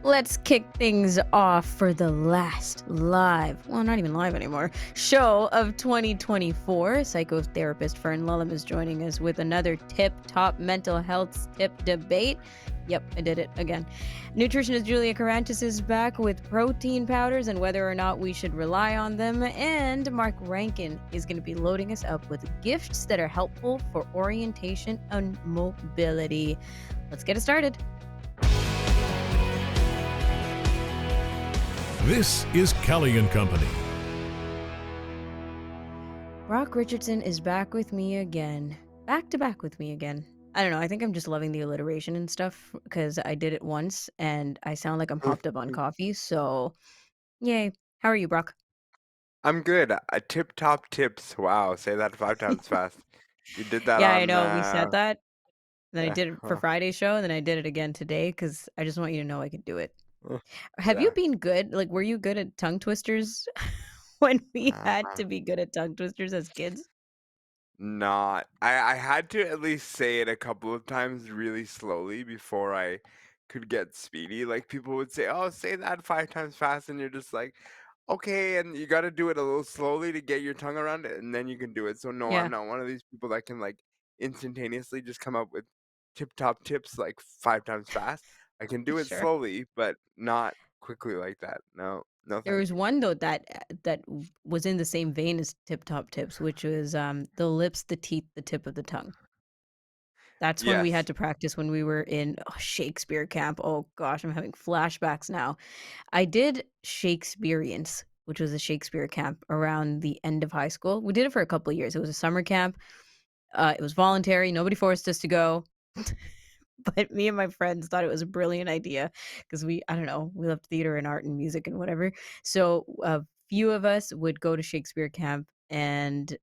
Let's kick things off for the last live, well, not even live anymore, show of 2024. Psychotherapist Fern Lulham is joining us with another tip-top mental health tip debate. Yep, I did it again. Nutritionist Julia Karantjas is back with protein powders and whether or not we should rely on them. And Mark Rankin is going to be loading us up with gifts that are helpful for orientation and mobility. Let's get it started. This is Kelly and Company. Brock Richardson is back with me again. Back to back with me again. I don't know. I think I'm just loving the alliteration and stuff because I did it once and I sound like I'm hopped up on coffee. So, yay. How are you, Brock? I'm good. Tip top tips. Wow, say that 5 times fast. You did that Yeah, I on know. We said that. Then I yeah, did it for Friday's show and then I did it again today because I just want you to know I can do it. uh, Have you yeah. been good? Like, were you good at tongue twisters when we had Uh, to be good at tongue twisters as kids? Not. I had to at least say it a couple of times really slowly before I could get speedy. Like people would say, "Oh, say that 5 times fast," and you're just like, "Okay," and you got to do it a little slowly to get your tongue around it, and then you can do it. So no, I'm Yeah, not one of these people that can like instantaneously just come up with tip top tips like 5 times fast. I can do it sure. slowly, but not quickly like that. No, no, There thank was you. one though that was in the same vein as Tip Top Tips, which was the lips, the teeth, the tip of the tongue. That's when we had Yes. to practice when we were in Shakespeare camp. Oh gosh, I'm having flashbacks now. I did Shakespeareans, which was a Shakespeare camp around the end of high school. We did it for a couple of years. It was a summer camp. It was voluntary. Nobody forced us to go. But me and my friends thought it was a brilliant idea because I don't know, we loved theater and art and music and whatever. So a few of us would go to Shakespeare camp and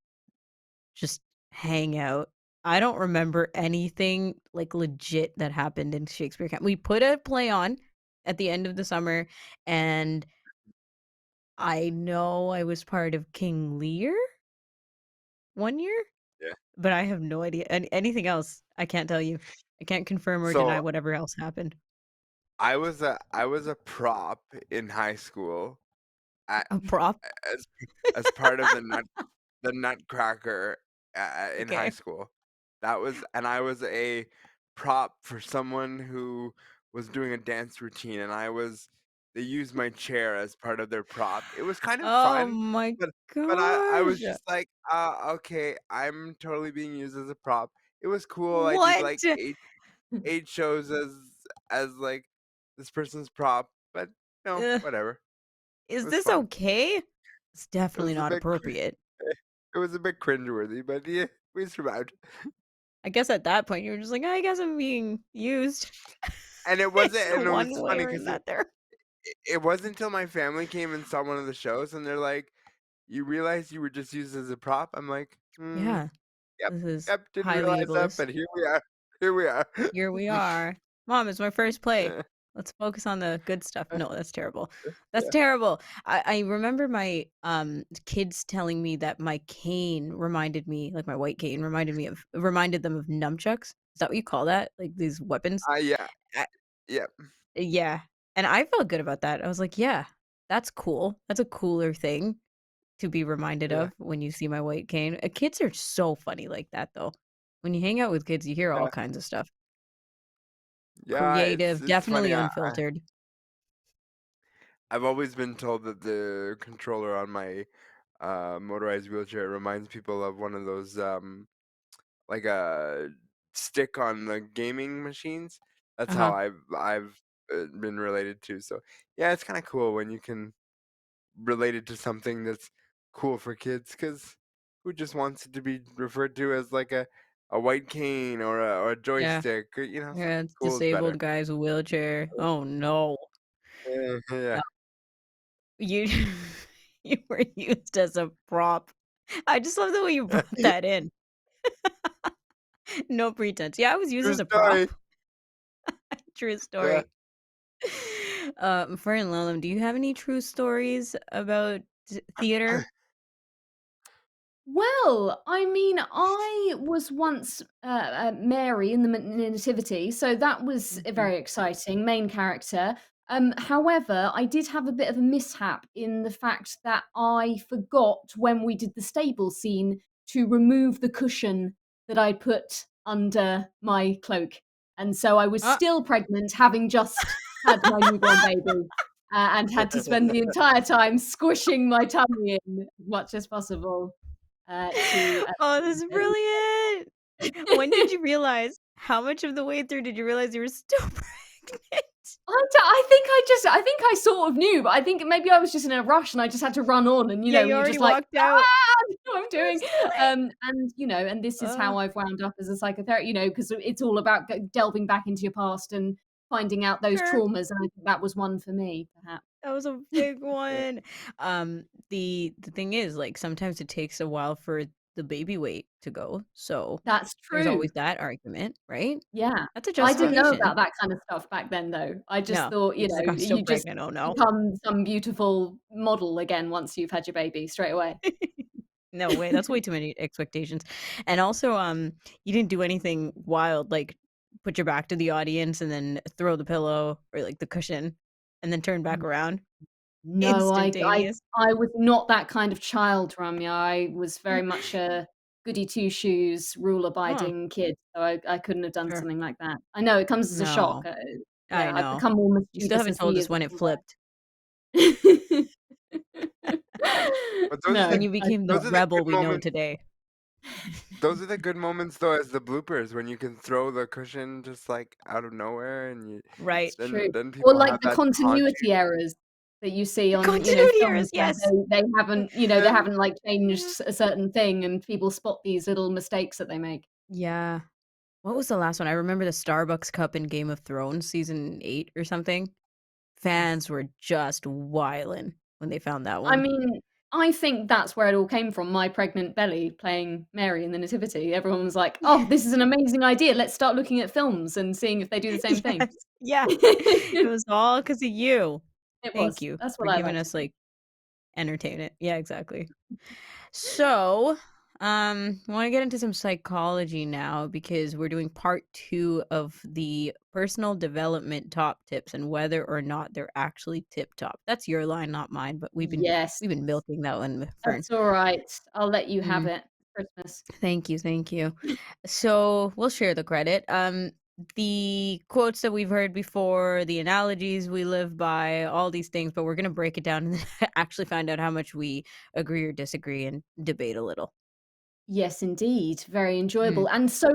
just hang out. I don't remember anything like legit that happened in Shakespeare camp. We put a play on at the end of the summer, and I know I was part of King Lear one year, Yeah. but I have no idea. Anything else, I can't tell you. I can't confirm or deny So whatever else happened. I was a prop in high school at A prop? as as part of the Nutcracker in high Okay. school. And I was a prop for someone who was doing a dance routine, and they used my chair as part of their prop. It was kind of Oh fun, my but I was gosh. just like, okay, I'm totally being used as a prop. It was cool. I did What? like eight shows as like this person's prop, but no, Ugh, whatever. It is was this fun. okay? It's It definitely was a not bit appropriate. it was a bit cringeworthy, but yeah, we survived. I guess at that point, you were just like, "I guess I'm being used." And it It's wasn't and it one was way funny or because another. it wasn't until my family came and saw one of the shows, and they're like, "You realize you were just used as a prop?" I'm like, "Hmm, Yeah, yep, this is yep, didn't highly realize that, ableist. but here we are. Here we are." Here we are. Mom, it's my first play. Yeah, Let's focus on the good stuff. No, that's terrible. That's yeah. terrible. I remember my kids telling me that my cane reminded me, like my white cane reminded them of nunchucks. Is that what you call that? Like these weapons? Yeah, I, yeah, yeah. And I felt good about that. I was like, yeah, that's cool. That's a cooler thing to be reminded yeah, of when you see my white cane. Kids are so funny like that though. When you hang out with kids, you hear all yeah. kinds of stuff. Yeah, Creative, it's definitely funny, unfiltered. I've always been told that the controller on my, motorized wheelchair reminds people of one of those, like a stick on the gaming machines. That's how Uh-huh. I've been related to. So yeah, it's kind of cool when you can relate it to something that's cool for kids. Because who just wants it to be referred to as like a white cane or a Yeah. joystick? Yeah, Something it's cool is better. disabled guy's wheelchair. Oh, no. Yeah, No. yeah. You you were used as a prop. I just love the way you brought that in. No pretense. Yeah, I was used True as a prop. story. True Yeah. story. Fern Lulham, do you have any true stories about theater? Well, I mean, I was once Mary in the Nativity, so that was Mhm. very exciting. Main character. However, I did have a bit of a mishap in the fact that I forgot when we did the stable scene to remove the cushion that I put under my cloak. And so I was Ah. still pregnant, having just had my newborn baby, and had to spend the entire time squishing my tummy in as much as possible, to Oh, this is brilliant. When did you realize how much of the way through did you realize you were still pregnant? I think I sort of knew, but I think maybe I was just in a rush and I just had to run on and, Yeah, you you're already just like, walked "Ah, out. I don't know what I'm doing." There's no way. And this is Ugh, how I've wound up as a psychotherapist, because it's all about delving back into your past and finding out those sure. traumas, and I think that was one for me, perhaps. That was a big one. The thing is, like, sometimes it takes a while for the baby weight to go, so That's there's true. always that argument, right? Yeah. That's a I didn't know justification. about that kind of stuff back then, though. I just No, thought, you're just like, "I'm still you just pregnant, oh no." become some beautiful model again once you've had your baby straight away. No way, that's way too many expectations. And also, you didn't do anything wild, like put your back to the audience and then throw the pillow or like the cushion and then turn back around. No, Instantaneous. I was not that kind of child, Ramya. I was very much a goody two shoes, rule Huh, abiding kid, so I couldn't have done sure. something like that. I know it comes as a shock. No, I Yeah, I've know. become more You still mischievous haven't as the told us years when have it gone flipped, by. But when No, you I did became the those not. are the good rebel we know moments. today, Those are the good moments though, as the bloopers when you can throw the cushion just like out of nowhere, and right? It's true. then Or people like have the that to taunt continuity errors that you see The on, continuity films errors, where yes. they you. haven't, like, changed a certain thing and people spot these little mistakes that they make. Yeah. What was the last one? I remember the Starbucks cup in Game of Thrones season 8 or something. Yes. Fans were just wildin' when they found that I one. mean, I think that's where it all came from, my pregnant belly playing Mary in the Nativity. Everyone was like, "Oh, this is an amazing idea. Let's start looking at films and seeing if they do the same thing." Yes, yeah. It was all 'cause of you. It Thank was. you That's for what I giving like to us, think. like, entertainment. Yeah, exactly. So, I wanna get into some psychology now because we're doing part 2 of the personal development top tips and whether or not they're actually tip top. That's your line, not mine, but Yes. we've been milking that one with Fern. That's alright. I'll let you have Mm, it. Christmas. thank you, thank you. So, we'll share the credit. The quotes that we've heard before, the analogies we live by, all these things, but we're gonna break it down and actually find out how much we agree or disagree and debate a little. Yes, indeed. Very Mm, enjoyable and so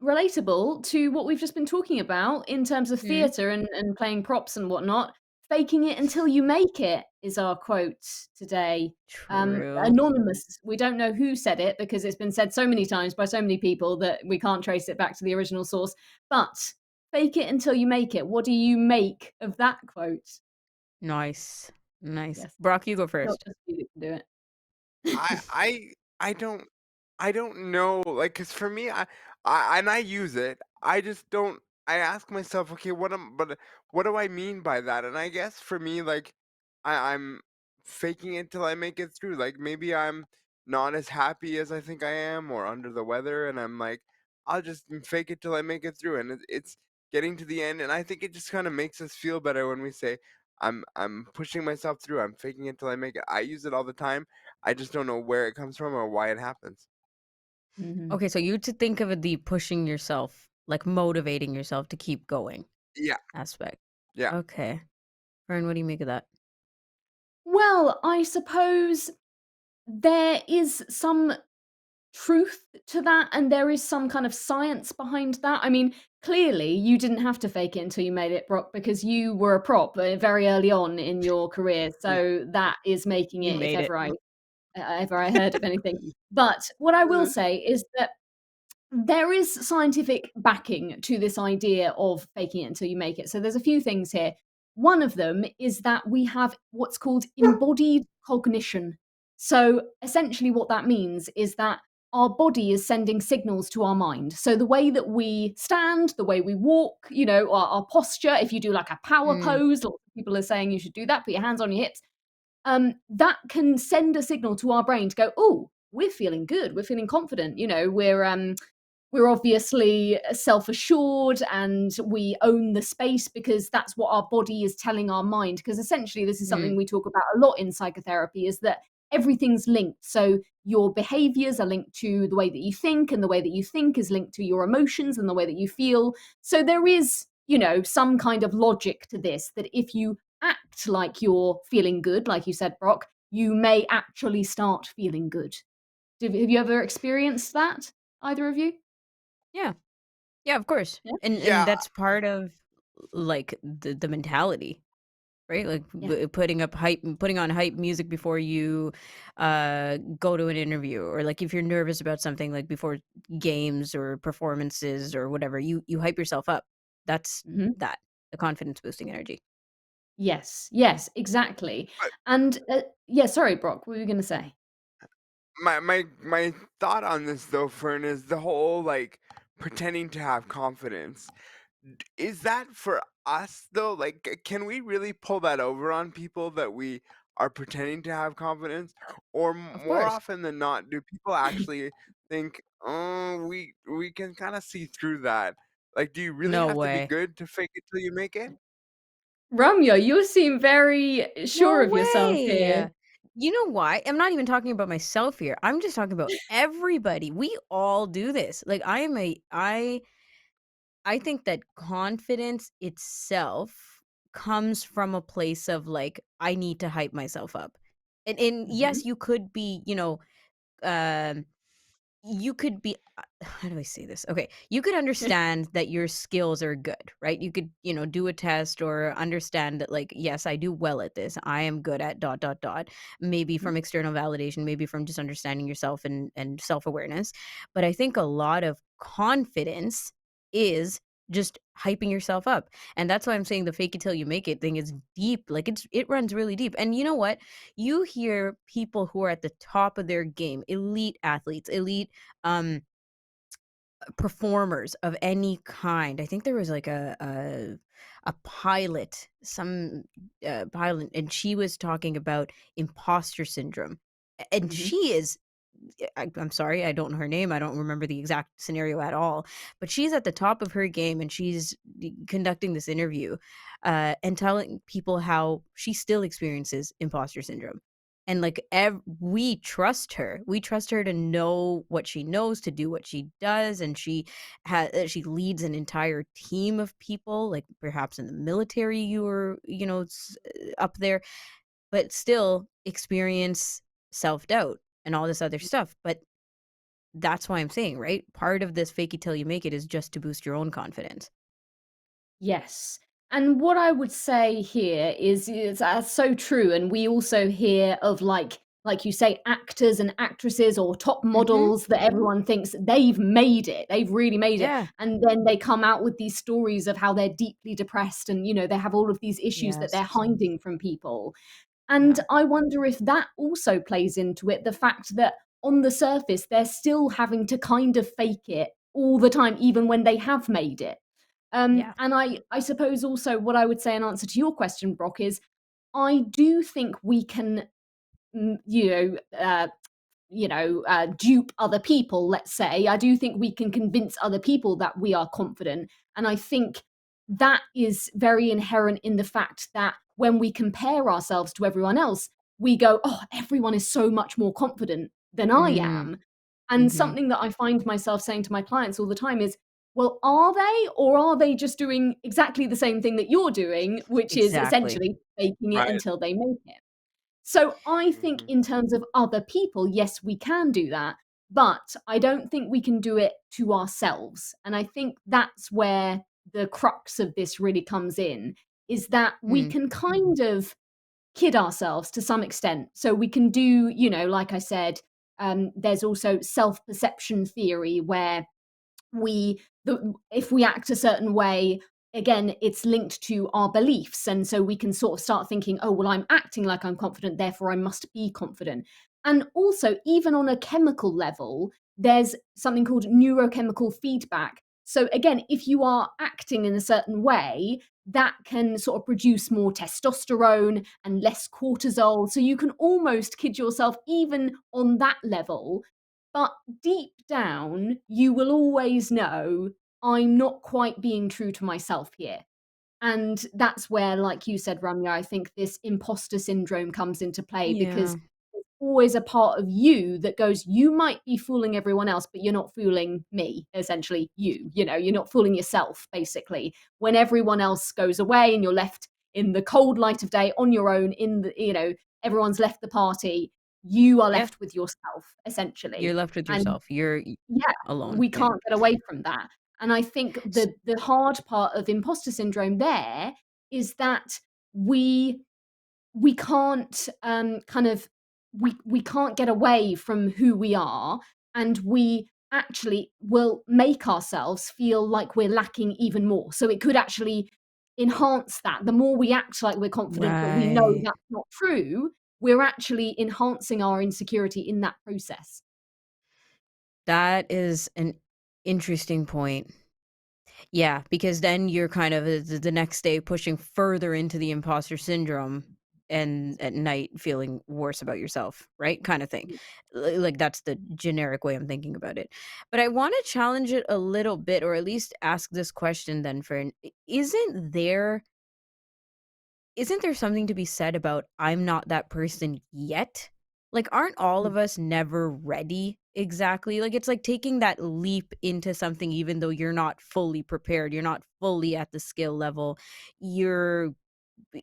relatable to what we've just been talking about in terms of mm. theatre and playing props and whatnot. "Faking it until you make it" is our quote today. True. Anonymous. We don't know who said it because it's been said so many times by so many people that we can't trace it back to the original source. But "Fake it until you make it." What do you make of that quote? Nice. Nice. Yes, Brock, you go not first. just you that can do I it. I I don't I don't know, like, cause for me, I use it. I just don't. I ask myself, okay, what do I mean by that? And I guess for me, like, I'm faking it till I make it through. Like maybe I'm not as happy as I think I am, or under the weather, and I'm like, I'll just fake it till I make it through. And it's getting to the end, and I think it just kind of makes us feel better when we say, I'm pushing myself through. I'm faking it till I make it. I use it all the time. I just don't know where it comes from or why it happens. Mhm. Okay, so you to think of it the pushing yourself, like motivating yourself to keep going Yeah, aspect. yeah. Okay. Fern, what do you make of that? Well, I suppose there is some truth to that, and there is some kind of science behind that. I mean, clearly, you didn't have to fake it until you made it, Brock, because you were a prop very early on in your career. Yeah. So that is making You it, if made it. ever I heard of anything. But what I will say is that there is scientific backing to this idea of faking it until you make it. So there's a few things here. One of them is that we have what's called embodied cognition. So essentially, what that means is that our body is sending signals to our mind. So the way that we stand, the way we walk, our posture, if you do like a power Mm, pose, lots of people are saying you should do that, put your hands on your hips, that can send a signal to our brain to go, oh, we're feeling good, we're feeling confident, we're we're obviously self-assured and we own the space because that's what our body is telling our mind. Because essentially, this is something Mm. we talk about a lot in psychotherapy, is that everything's linked. So your behaviors are linked to the way that you think, and the way that you think is linked to your emotions and the way that you feel. So there is, some kind of logic to this, that if you act like you're feeling good, like you said, Brock, you may actually start feeling good. Have you ever experienced that, either of you? Yeah. Yeah, of course. Yeah. And Yeah, that's part of like the mentality, right? Like Yeah. putting on hype music before you go to an interview, or like if you're nervous about something, like before games or performances or whatever, you hype yourself up. That's Mhm. that, the confidence boosting energy. Yes, yes, exactly. but And, yeah, sorry, Brock, what were you gonna say? my thought on this though, Fern, is the whole like pretending to have confidence. Is that for us though? Like, can we really pull that over on people that we are pretending to have confidence? Or Of more course. often than not, do people actually think, oh, we can kind of see through that? Like, do you really No have to be way. good to fake it till you make it? Ramya, you seem very sure No of yourself here. way. You know why? I'm not even talking about myself here. I'm just talking about everybody. We all do this. Like I think that confidence itself comes from a place of like I need to hype myself up. And yes, Mhm. you could be, um you could be how do I say this? Okay. You could understand that your skills are good, right? You could, do a test or understand that like, yes, I do well at this. I am good at dot dot dot. Maybe from external validation, maybe from just understanding yourself and self-awareness. But I think a lot of confidence is just hyping yourself up. And that's why I'm saying the fake it till you make it thing is deep. Like it runs really deep. And you know what? You hear people who are at the top of their game, elite athletes, elite um performers of any kind. I think there was like a pilot, some pilot, and she was talking about imposter syndrome. And Mhm. she is I'm sorry, I don't know her name. I don't remember the exact scenario at all. But she's at the top of her game, and she's conducting this interview, and telling people how she still experiences imposter syndrome. And like we trust her. We trust her to know what she knows, to do what she does, and she leads an entire team of people. Like perhaps in the military, you were up there, but still experience self doubt and all this other stuff. But that's why I'm saying, right? Part of this fake it till you make it is just to boost your own confidence. Yes. And what I would say here is that's so true. And we also hear of like you say, actors and actresses or top Mhm. models that everyone thinks they've made it. They've really made it. Yeah. And then they come out with these stories of how they're deeply depressed and they have all of these issues that they're Yes. hiding from people. And Yeah. I wonder if that also plays into it, the fact that on the surface, they're still having to kind of fake it all the time, even when they have made it. Yeah. And I suppose also what I would say in answer to your question, Brock, is I do think we can, mm, you know, uh, dupe other people, let's say. I do think we can convince other people that we are confident. And I think that is very inherent in the fact that when we compare ourselves to everyone else, we go, oh, everyone is so much more confident than I Mm. am. And Mhm. something that I find myself saying to my clients all the time is, well, are they, or are they just doing exactly the same thing that you're doing, which is Exactly. essentially faking it Right. until they make it? So I think Hmm. in terms of other people, yes, we can do that, but I don't think we can do it to ourselves. And I think that's where the crux of this really comes in, is that we Mm. can kind of kid ourselves to some extent. So we can do, like I said, there's also self-perception theory where if we act a certain way, again, it's linked to our beliefs, and so we can sort of start thinking, oh well, I'm acting like I'm confident, therefore I must be confident. And also, even on a chemical level, there's something called neurochemical feedback. So again, if you are acting in a certain way, that can sort of produce more testosterone and less cortisol, so you can almost kid yourself even on that level. But deep down, you will always know, I'm not quite being true to myself here. And that's where, like you said, Ramya, I think this imposter syndrome comes into play, because Yeah. there's always a part of you that goes, you might be fooling everyone else, but you're not fooling me, essentially you're not fooling yourself, basically. When everyone else goes away and you're left in the cold light of day on your own, everyone's left the party, you are Yeah. left with yourself, You're essentially. left with And yourself. You're yeah, alone. we Yeah. can't get away from that. And I think S- the hard part of imposter syndrome there is that we we can't kind of we can't get away from who we are, and we actually will make ourselves feel like we're lacking even more. So it could actually enhance that. The more we act like we're confident, but we know Right. that's not true, we're actually enhancing our insecurity in that process. That is an interesting point. Yeah, because then you're kind of the next day pushing further into the imposter syndrome and at night feeling worse about yourself, right? Kind of thing. Like that's the generic way I'm thinking about it. But I want to challenge it a little bit, or at least ask this question then for isn't there something to be said about I'm not that person yet? Like, aren't all of us never ready exactly? Like, it's like taking that leap into something even though you're not fully prepared, you're not fully at the skill level. You're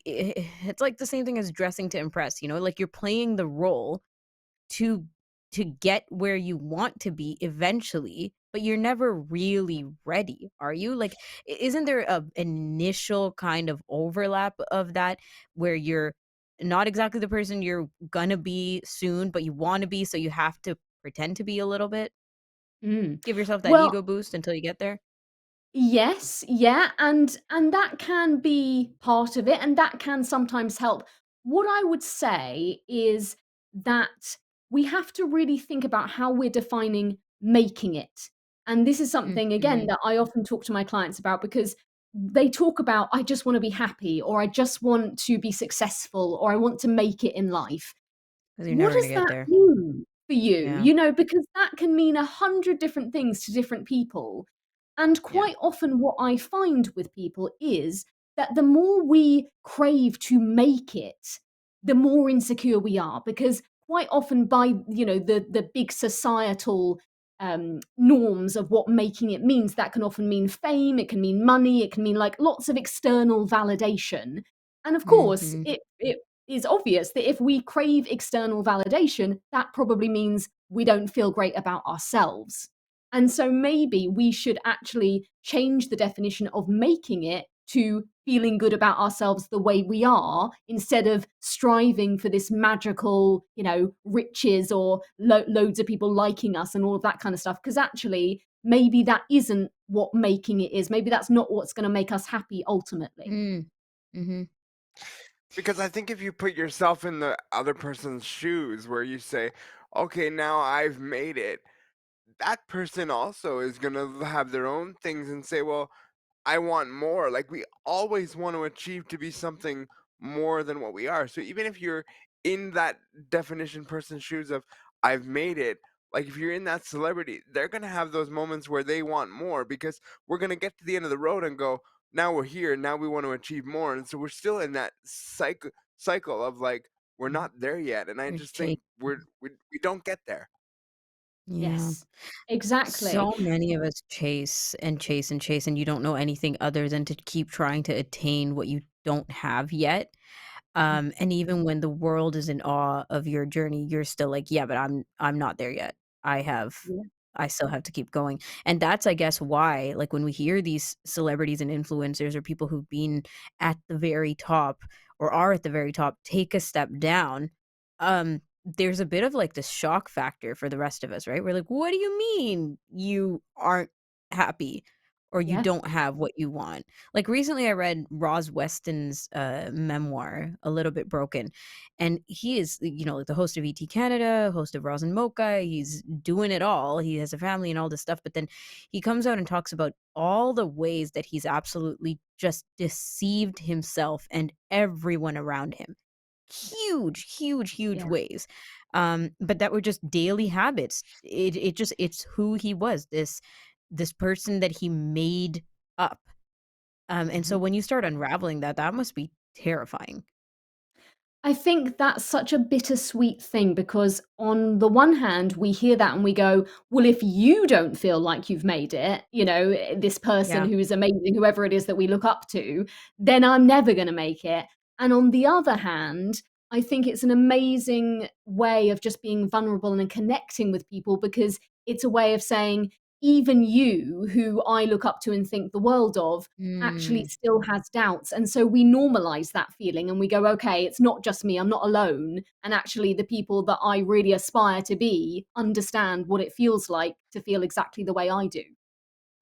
it's like the same thing as dressing to impress, like you're playing the role to get where you want to be eventually, but you're never really ready, are you? Like, isn't there a initial kind of overlap of that where you're not exactly the person you're gonna be soon, but you want to be, so you have to pretend to be a little bit? Mm. Give yourself that Well, ego boost until you get there? yes, yeah, and that can be part of it, and that can sometimes help. What I would say is that we have to really think about how we're defining making it. And this is something, again, Mhm. that I often talk to my clients about, because they talk about, I just want to be happy, or I just want to be successful, or I want to make it in life. 'Cause you're What never gonna does get that there. mean for you? Yeah. Because that can mean 100 different things to different people. And Yeah. quite often, what I find with people is that the more we crave to make it, the more insecure we are. Because quite often, by the big societal norms of what making it means, that can often mean fame, it can mean money, it can mean like lots of external validation. And of course, Mhm. it is obvious that if we crave external validation, that probably means we don't feel great about ourselves. And so maybe we should actually change the definition of making it to feeling good about ourselves the way we are, instead of striving for this magical, riches, or loads of people liking us and all of that kind of stuff. Because actually, maybe that isn't what making it is. Maybe that's not what's going to make us happy ultimately. Mm. Mhm. Because I think if you put yourself in the other person's shoes where you say, okay, now I've made it, that person also is going to have their own things and say, well, I want more. Like we always want to achieve to be something more than what we are. So even if you're in that definition person's shoes of I've made it, like if you're in that celebrity, they're gonna have those moments where they want more because we're gonna get to the end of the road and go, now we're here, now we want to achieve more. And so we're still in that cycle of like we're not there yet. And I You're just think chasing. we don't get there. Yeah. Yes, exactly. So many of us chase and chase and chase, and you don't know anything other than to keep trying to attain what you don't have yet. And even when the world is in awe of your journey, you're still like, yeah, but I'm not there yet. I have Yeah. I still have to keep going. And that's, I guess, why, like, when we hear these celebrities and influencers or people who've been at the very top or are at the very top take a step down, there's a bit of like this shock factor for the rest of us, right? We're like, what do you mean you aren't happy or you Yeah. don't have what you want? Like recently I read Roz Weston's memoir, A Little Bit Broken, and he is, like the host of ET Canada, host of Roz and Mocha. He's doing it all. He has a family and all this stuff, but then he comes out and talks about all the ways that he's absolutely just deceived himself and everyone around him huge Yeah. ways. But that were just daily habits. It's who he was, this person that he made up. And so Mhm. when you start unraveling that, that must be terrifying. I think that's such a bittersweet thing because on the one hand, we hear that and we go, well, if you don't feel like you've made it, this person Yeah. who is amazing, whoever it is that we look up to, then I'm never going to make it. And on the other hand, I think it's an amazing way of just being vulnerable and connecting with people because it's a way of saying, even you, who I look up to and think the world of, actually Mm, still has doubts. And so we normalize that feeling and we go, okay, it's not just me, I'm not alone. And actually, the people that I really aspire to be understand what it feels like to feel exactly the way I do.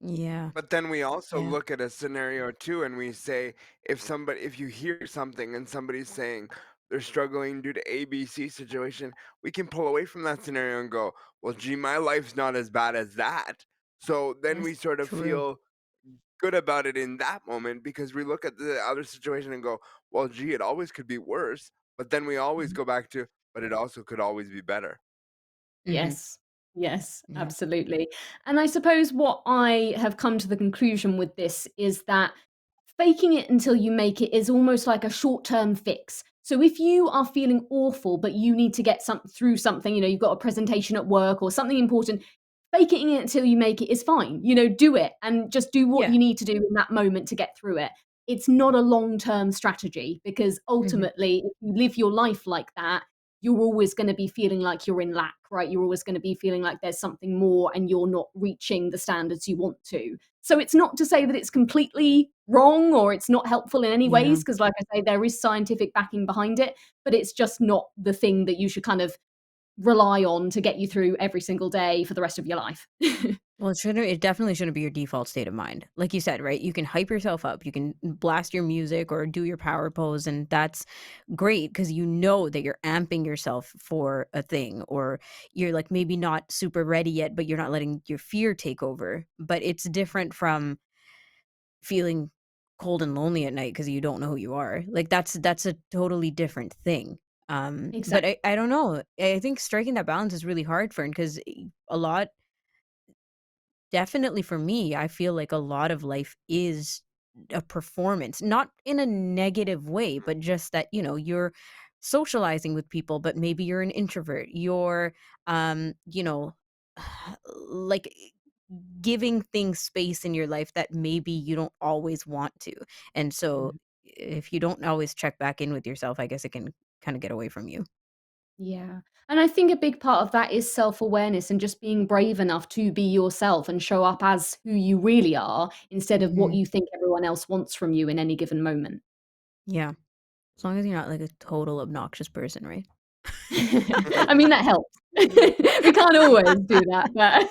yeah. But then we also Yeah. look at a scenario too, and we say, if you hear something and somebody's saying they're struggling due to ABC situation, we can pull away from that scenario and go, well, gee, my life's not as bad as that. So then we Yes. sort of True. feel good about it in that moment because we look at the other situation and go, well, gee, it always could be worse. But then we always Mhm. go back to, but it also could always be better. Hmm. Yes. Yes, Yeah. absolutely. And I suppose what I have come to the conclusion with this is that faking it until you make it is almost like a short-term fix. So if you are feeling awful, but you need to get through something, you've got a presentation at work or something important, faking it until you make it is fine. Do it and just do what Yeah. you need to do in that moment to get through it. It's not a long-term strategy because Hmm. ultimately, if you live your life like that, you're always going to be feeling like you're in lack, right? You're always going to be feeling like there's something more and you're not reaching the standards you want to. So it's not to say that it's completely wrong or it's not helpful in any Yeah. ways, because like I say, there is scientific backing behind it, but it's just not the thing that you should kind of rely on to get you through every single day for the rest of your life. Well, it definitely shouldn't be your default state of mind. Like you said, right? You can hype yourself up, you can blast your music or do your power pose, and that's great because you know that you're amping yourself for a thing, or you're like maybe not super ready yet, but you're not letting your fear take over. But it's different from feeling cold and lonely at night because you don't know who you are. Like that's a totally different thing. But Exactly. I don't know. I think striking that balance is really hard, for because a lot. Definitely for me, I feel like a lot of life is a performance, not in a negative way, but just that, you're socializing with people, but maybe you're an introvert. You're, um, you know, like giving things space in your life that maybe you don't always want to. And so Mhm. if you don't always check back in with yourself, I guess it can kind of get away from you. Yeah. And I think a big part of that is self-awareness and just being brave enough to be yourself and show up as who you really are instead of what Hmm. you think everyone else wants from you in any given moment. Yeah. As long as you're not like a total obnoxious person, right? I mean, that helps. We can't always do that, but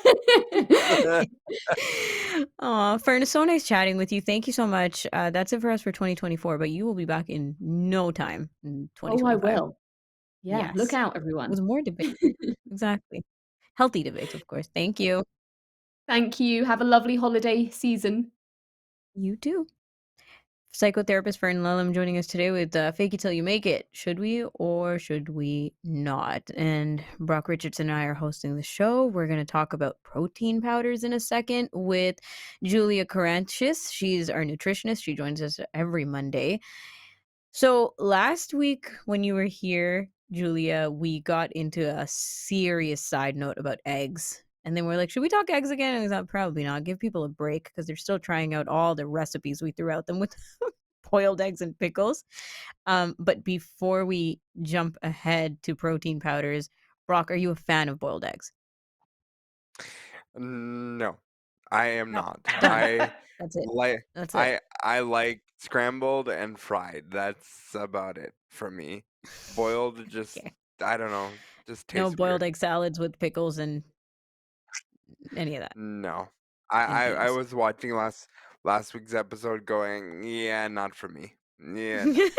Aw, Fern, it's so nice chatting with you. Thank you so much. That's it for us for 2024, but you will be back in no time in oh, I 2025. will. Yeah, look Yes, out, everyone. with more debate. Exactly. Healthy debates, of course. Thank you. Thank you. Have a lovely holiday season. You too. Psychotherapist Fern Lulham joining us today with Fake It Till You Make It. Should we or should we not? And Brock Richardson and I are hosting the show. We're going to talk about protein powders in a second with Julia Karantjas. She's our nutritionist. She joins us every Monday. So last week when you were here, Julia, we got into a serious side note about eggs. And then we're like, should we talk eggs again? And we thought, probably not. Give people a break because they're still trying out all the recipes we threw out them with boiled eggs and pickles. But before we jump ahead to protein powders, Brock, are you a fan of boiled eggs? No, I am No. not. Done. That's it. Like That's it. I like scrambled and fried. That's about it for me. Boiled just Okay. I don't know, just No tastes boiled weird. egg salads with pickles and any of that No. and I beans. was watching last week's episode going, yeah, not for me. Yeah, no.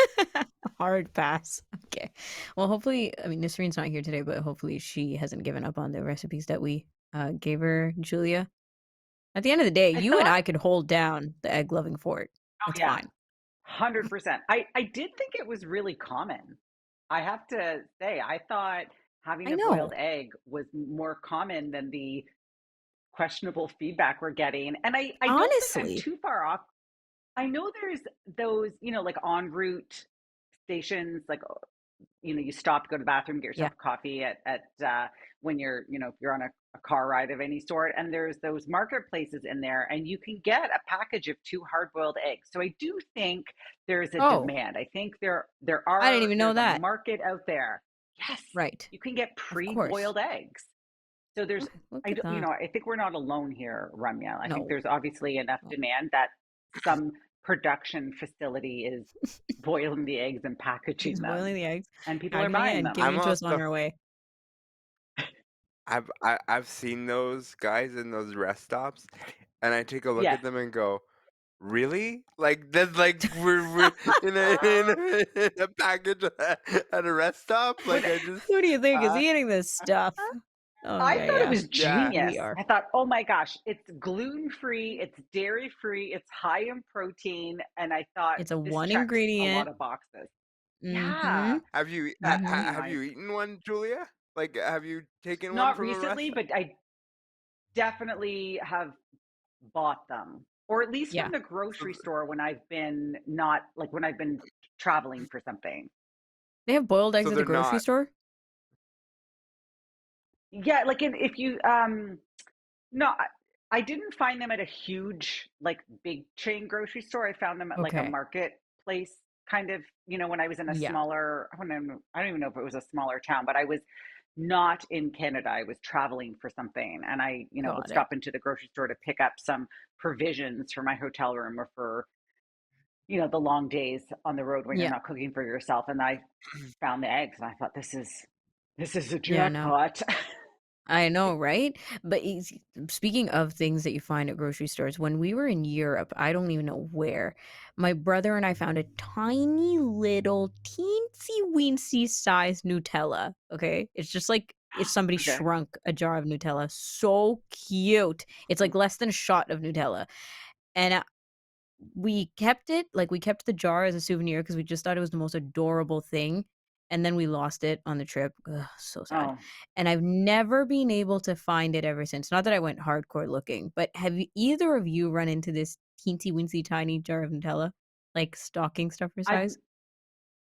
Hard pass. Okay. Well, hopefully, I mean, Nisreen's not here today, but hopefully she hasn't given up on the recipes that we gave her, Julia. At the end of the day, I you and thought, I could hold down the egg loving fort. oh It's yeah, fine. 100%. I did think it was really common. I have to say, I thought having I a boiled know. egg was more common than the questionable feedback we're getting. And I don't think I'm Honestly. too far off. I know there's those, like en route stations, like, you stop, go to the bathroom, get Yeah. yourself a coffee at when you're, if you're on a car ride of any sort. And there's those marketplaces in there, and you can get a package of 2 hard-boiled eggs. So I do think there's a Oh, demand. I think I didn't even know there's a that. market out there. Yes, Right. you can get Of course. pre-boiled eggs. So there's, Look at that. I think we're not alone here, Ramya. I think No. there's obviously enough No. demand that some production facility is boiling the eggs and packaging He's boiling them, the eggs, and people are packaging it, buying and them. giving I'm it to us on also our way. I've seen those guys in those rest stops, and I take a look at Yes. them and go, "Really? Like that's like we're in a package at a rest stop? When Like I just Who do you think is uh, eating this stuff? Oh, I yeah, thought it yeah. was yeah." We genius. are. I thought, oh my gosh, it's gluten-free, it's dairy-free, it's high in protein, and I thought It's a this one checks a lot ingredient. of boxes. Mm-hmm. Yeah. Mm-hmm. You know, Have you eaten one, Julia? Like have you taken one not from a rest recently, stop? but I definitely have bought them, or at least from Yeah. the So grocery store when I've been not like when I've been traveling for something. They have boiled eggs so at the they're grocery not. store? Yeah, like if you no, I didn't find them at a huge like big chain grocery store. I found them at like a Okay. marketplace kind of, when I was in a Yeah. smaller, I don't even know if it was a smaller town, but I was not in Canada. I was traveling for something, and I, would Got it. stop into the grocery store to pick up some provisions for my hotel room or for, the long days on the road when you're Yeah. not cooking for yourself. And I found the eggs, and I thought this is a Yeah, no. jackpot. I know, right? But speaking of things that you find at grocery stores, when we were in Europe, I don't even know where, my brother and I found a tiny little teensy weensy size Nutella. Okay. It's just like if somebody Okay. shrunk a jar of Nutella. So cute. It's like less than a shot of Nutella. And we kept it, like, we kept the jar as a souvenir because we just thought it was the most adorable thing, and then we lost it on the trip. Ugh, so sad. Oh, And I've never been able to find it ever since. Not that I went hardcore looking, but have either of you run into this teensy weensy tiny jar of Nutella? Like stocking stuffer I've size?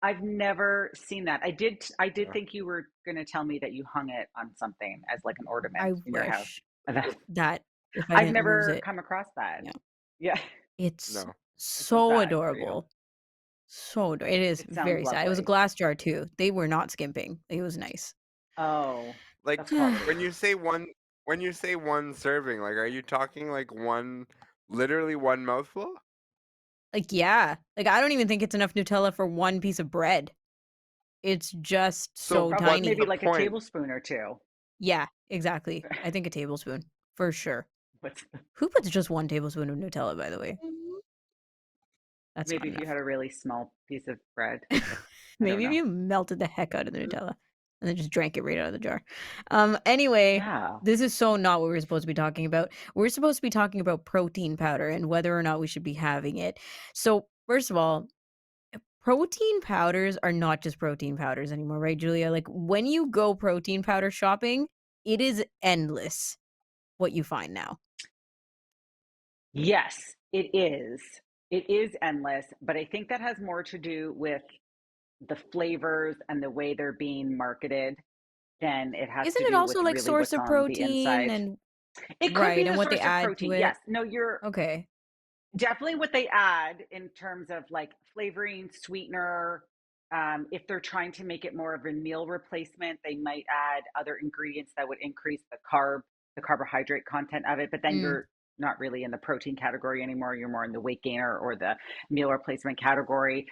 I've never seen that. I did uh, think you were going to tell me that you hung it on something as like an I ornament in your house. wish That- that if I I've didn't lose never it. come across that. Yeah. Yeah, It's no. it's so so sad for you. adorable. It is It sounds very sad. It was a lovely. glass jar too. They were not skimping. It was nice. Oh, Like that's quality. when you say one serving, like are you talking like literally one mouthful? Like, yeah. Like, I don't even think it's enough Nutella for one piece of bread. It's just So so Probably what's tiny. maybe the like a point? tablespoon or two. Yeah, exactly. I think a tablespoon for sure. But Who puts just one tablespoon of Nutella, by the way? That's not maybe if you enough. had a really small piece of bread. I don't Maybe if know. you melted the heck out of the Nutella and then just drank it right out of the jar. Anyway, Yeah. this is so not what we're supposed to be talking about. We're supposed to be talking about protein powder and whether or not we should be having it. So, first of all, protein powders are not just protein powders anymore, right, Julia? Like when you go protein powder shopping, it is endless what you find now. Yes, it is. It is endless, but I think that has more to do with the flavors and the way they're being marketed than it has Isn't to it do with also like really source what's of on the protein inside. and It could be right, the and what they source of add to protein. it? Yes. No, you're Okay. definitely what they add in terms of like flavoring, sweetener. If they're trying to make it more of a meal replacement, they might add other ingredients that would increase the carbohydrate content of it. But then Mm, you're not really in the protein category anymore. You're more in the weight gainer or the meal replacement category.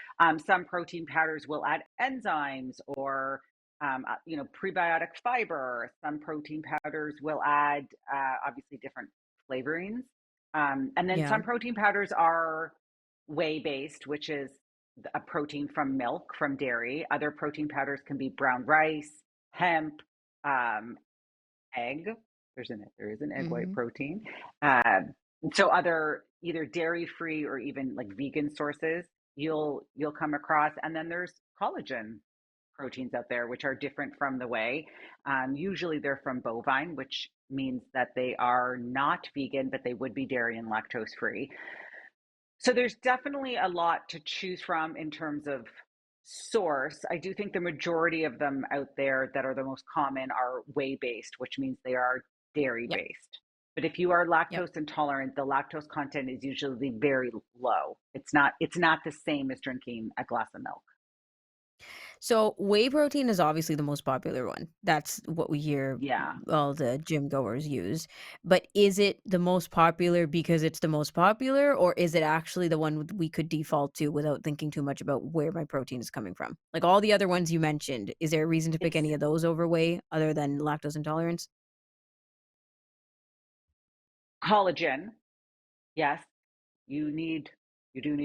Some protein powders will add enzymes or prebiotic fiber. Some protein powders will add obviously different flavorings. And then yeah. some protein powders are whey based, which is a protein from milk, from dairy. Other protein powders can be brown rice, hemp, um, egg. There is an egg white Hmm. protein. Um, so other either dairy free or even like vegan sources you'll come across. And then there's collagen. proteins out there, which are different from the whey. Usually they're from bovine, which means that they are not vegan, but they would be dairy and lactose free. So there's definitely a lot to choose from in terms of source. I do think the majority of them out there that are the most common are whey based, which means they are dairy Yep. based. But if you are Yep. lactose intolerant, the lactose content is usually very low. It's not the same as drinking a glass of milk. So whey protein is obviously the most popular one. That's what we hear Yeah. all the gym goers use. But is it the most popular because it's the most popular, or is it actually the one we could default to without thinking too much about where my protein is coming from? Like all the other ones you mentioned, is there a reason to pick It's any of those over whey other than lactose intolerance? collagen. Yes, you do need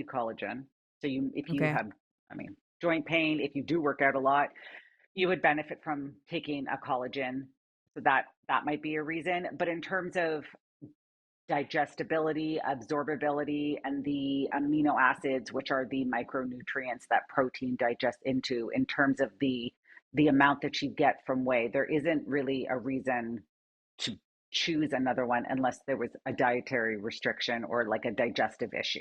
collagen. So if you Okay. have, I mean, joint pain, if you do work out a lot, you would benefit from taking a collagen. So that might be a reason. But in terms of digestibility, absorbability, and the amino acids, which are the micronutrients that protein digests into, in terms of the amount that you get from whey, there isn't really a reason to choose another one unless there was a dietary restriction or like a digestive issue.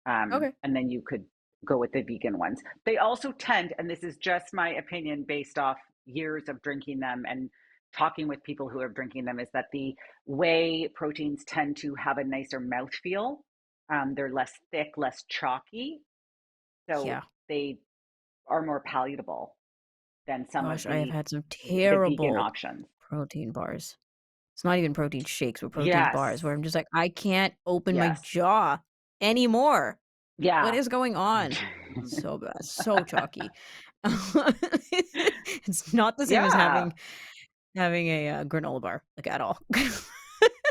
Okay. And then you could go with the vegan ones. They also tend, and this is just my opinion based off years of drinking them and talking with people who are drinking them, is that the whey proteins tend to have a nicer mouthfeel. They're less thick, less chalky. So Yeah. they are more palatable than some of Gosh, I have had some the vegan terrible options. protein bars. It's not even protein shakes, but protein Yes. bars where I'm just like, I can't open my Yes. jaw anymore. What Yeah. is going on? So bad, so chalky. It's not the same as Yeah. having a granola bar, like at all.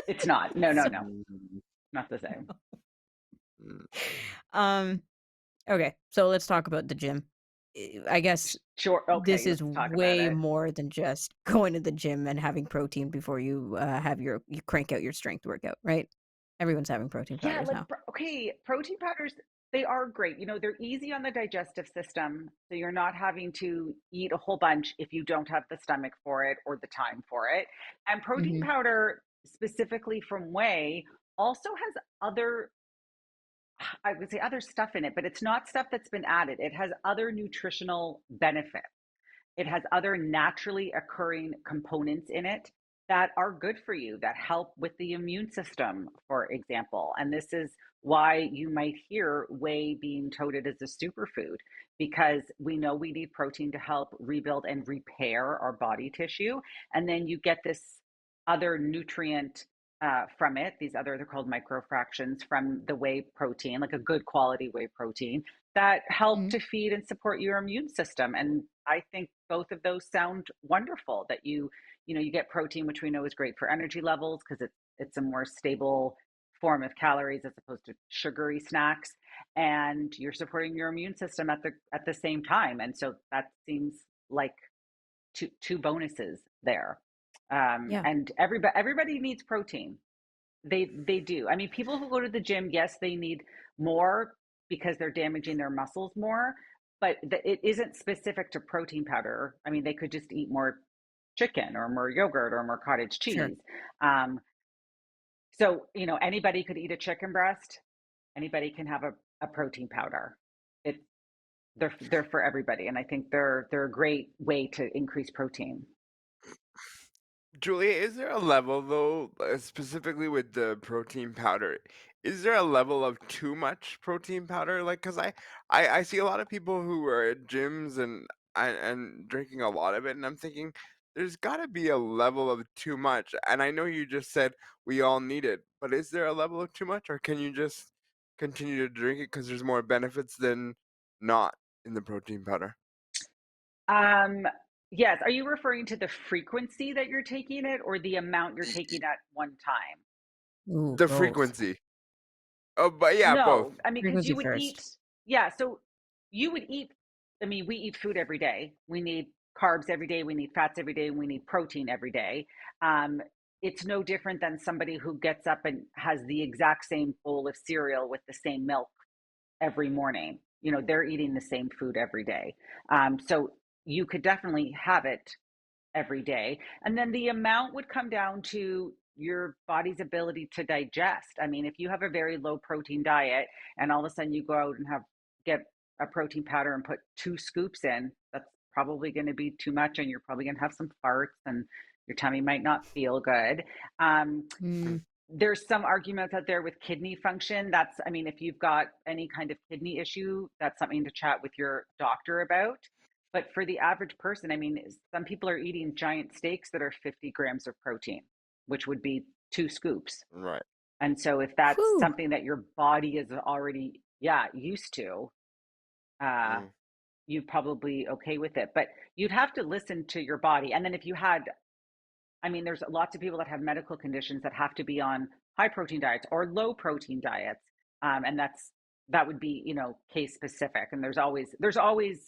It's not. No, no, So, no. Not the same. Mm. um, okay, so let's talk about the gym. I guess Sure. this Okay, is let's talk about way it. more than just going to the gym and having protein before you you crank out your strength workout, right? Everyone's having protein Yeah, powders like now. okay, protein powders, they are great. They're easy on the digestive system, so you're not having to eat a whole bunch if you don't have the stomach for it or the time for it. And protein Hmm. powder, specifically from whey, also has other, I would say other stuff in it, but it's not stuff that's been added. It has other nutritional benefits. It has other naturally occurring components in it that are good for you, that help with the immune system, for example. And this is why you might hear whey being touted as a superfood, because we know we need protein to help rebuild and repair our body tissue. And then you get this other nutrient from it, they're called microfractions from the whey protein, like a good quality whey protein that help Hmm. to feed and support your immune system. And I think both of those sound wonderful, that you get protein, which we know is great for energy levels because it's a more stable form of calories as opposed to sugary snacks, and you're supporting your immune system at the same time. And so that seems like two bonuses there. Yeah. And everybody needs protein. They do. I mean, people who go to the gym, yes, they need more because they're damaging their muscles more, but it isn't specific to protein powder. I mean, they could just eat more chicken or more yogurt or more cottage Sure. cheese. Um, so, anybody could eat a chicken breast. Anybody can have a protein powder. It they're for everybody, and I think they're a great way to increase protein. Julia, is there a level though, specifically with the protein powder? Is there a level of too much protein powder? Like, cause I see a lot of people who are at gyms and drinking a lot of it, and I'm thinking there's got to be a level of too much. And I know you just said we all need it, but is there a level of too much, or can you just continue to drink it because there's more benefits than not in the protein powder? Um, yes. Are you referring to the frequency that you're taking it or the amount you're taking at one time? Ooh, The both. frequency. Oh, but yeah, both. No, I mean, because Frequency you would first. eat, yeah, so you would eat, I mean, we eat food every day. We need carbs every day. We need fats every day. We need protein every day. Um, it's no different than somebody who gets up and has the exact same bowl of cereal with the same milk every morning. They're eating the same food every day. So you could definitely have it every day. And then the amount would come down to your body's ability to digest. I mean, if you have a very low protein diet and all of a sudden you go out and get a protein powder and put 2 scoops in, that's probably going to be too much, and you're probably going to have some farts and your tummy might not feel good. Mm. There's some arguments out there with kidney function. That's, I mean, if you've got any kind of kidney issue, that's something to chat with your doctor about. But for the average person, I mean, some people are eating giant steaks that are 50 grams of protein, which would be 2 scoops. Right. And so if that's Whew. something that your body is already, used to, uh, Mm. you'd probably okay with it. But you'd have to listen to your body. And then if you had, I mean, there's lots of people that have medical conditions that have to be on high protein diets or low protein diets. And that would be, case specific. And there's always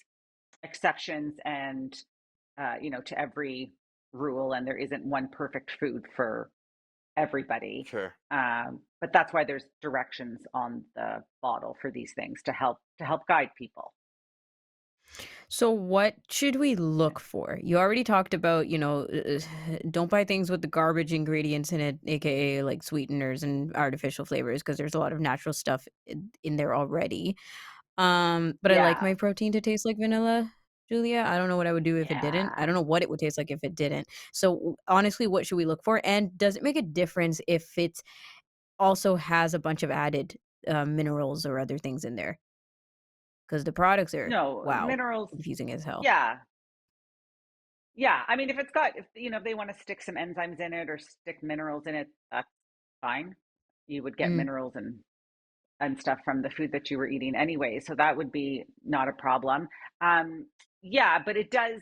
exceptions and, to every rule, and there isn't one perfect food for everybody. Sure. But that's why there's directions on the bottle for these things to help guide people. So what should we look for? You already talked about, don't buy things with the garbage ingredients in it, aka like sweeteners and artificial flavors, because there's a lot of natural stuff in there already. But I like Yeah. my protein to taste like vanilla, Julia. I don't know what I would do if it didn't. I Yeah. don't know what it would taste like if it didn't. So honestly, what should we look for? And does it make a difference if it also has a bunch of added minerals or other things in there? Because the products are, No, wow, minerals. confusing as hell. Yeah. Yeah. I mean, if they want to stick some enzymes in it or stick minerals in it, that's fine. You would get Mm. minerals and stuff from the food that you were eating anyway. So that would be not a problem. Um, yeah, but it does,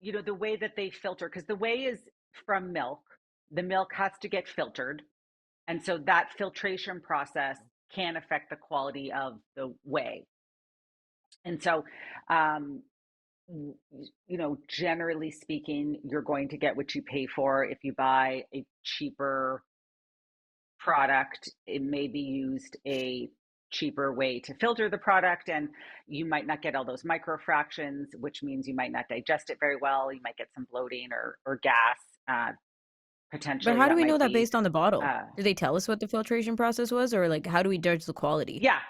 the way that they filter, because the whey is from milk, the milk has to get filtered. And so that filtration process can affect the quality of the whey. And so, um, generally speaking, you're going to get what you pay for. If you buy a cheaper product, it may be used a cheaper way to filter the product, and you might not get all those microfractions, which means you might not digest it very well. You might get some bloating or gas. But Potentially how do that we know might that be based on the bottle? uh, Do they tell us what the filtration process was, or like how do we judge the quality? yeah.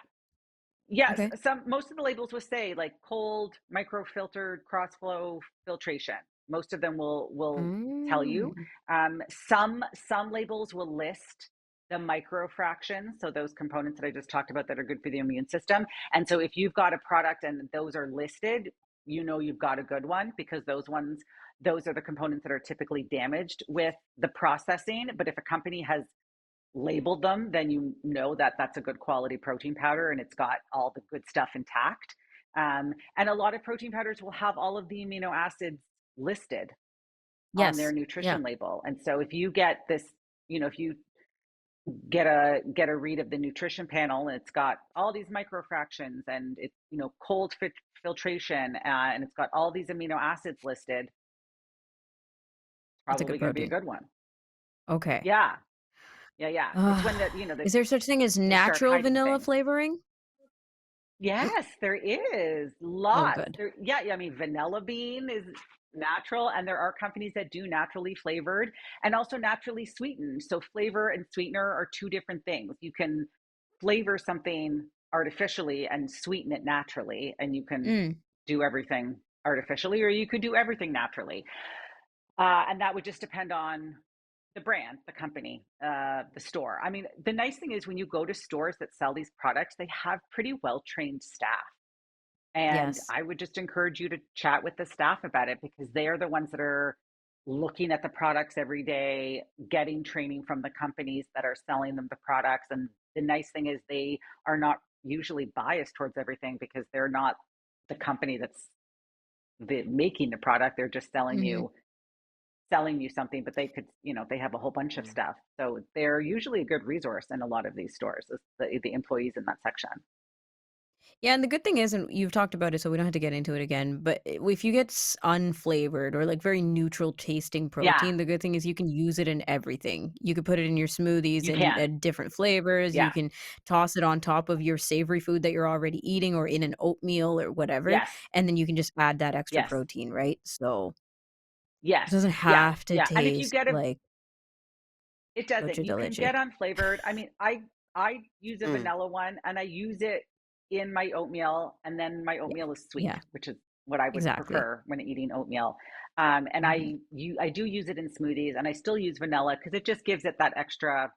Yes, Okay. most of the labels will say like cold, microfiltered, cross flow filtration. Most of them will tell you. Mm. Some labels will list the microfractions, so those components that I just talked about that are good for the immune system. And so if you've got a product and those are listed, you've got a good one, because those are the components that are typically damaged with the processing. But if a company has labeled them, then you know that that's a good quality protein powder and it's got all the good stuff intact. And a lot of protein powders will have all of the amino acids listed on their Yes. Yeah. nutrition label. And so if you get this, if you get a read of the nutrition panel and it's got all these microfractions and it's cold filtration, and it's got all these amino acids listed, it's It's a probably good going to be a protein. good one. Okay. Yeah, yeah. It's when Is there such thing as they start natural hiding vanilla things. flavoring? Yes, there is Oh, lots. good. Yeah, I mean, vanilla bean is natural, and there are companies that do naturally flavored and also naturally sweetened. So, flavor and sweetener are two different things. You can flavor something artificially and sweeten it naturally, and you can Mm. do everything artificially, or you could do everything naturally. And that would just depend on the brand, the company, the store. I mean, the nice thing is when you go to stores that sell these products, they have pretty well trained staff. And Yes. I would just encourage you to chat with the staff about it, because they are the ones that are looking at the products every day, getting training from the companies that are selling them the products. And the nice thing is they are not usually biased towards everything, because they're not the company that's making the product. They're just Mhm. selling you something, but they could, they have a whole bunch of Mm. stuff. So they're usually a good resource in a lot of these stores, is the employees in that section. Yeah, and the good thing is, and you've talked about it, so we don't have to get into it again, but if you get unflavored or like very neutral tasting Yeah, protein, the good thing is you can use it in everything. You could put it in your smoothies you in can. different flavors. You Yeah. can toss it on top of your savory food that you're already eating or in an oatmeal or whatever. Yes. And then you can just add that extra Yes. protein, right? So it Yes. doesn't Yeah. have to Yeah. And if you taste get a like it doesn't. Doja You can delicious. get unflavored. I mean, I use a Mm. vanilla one and I use it in my oatmeal, and then my Yeah. oatmeal is sweet, Yeah, which is what I would exactly. prefer when eating oatmeal. And Mhm. I do use it in smoothies, and I still use vanilla because it just gives it that extra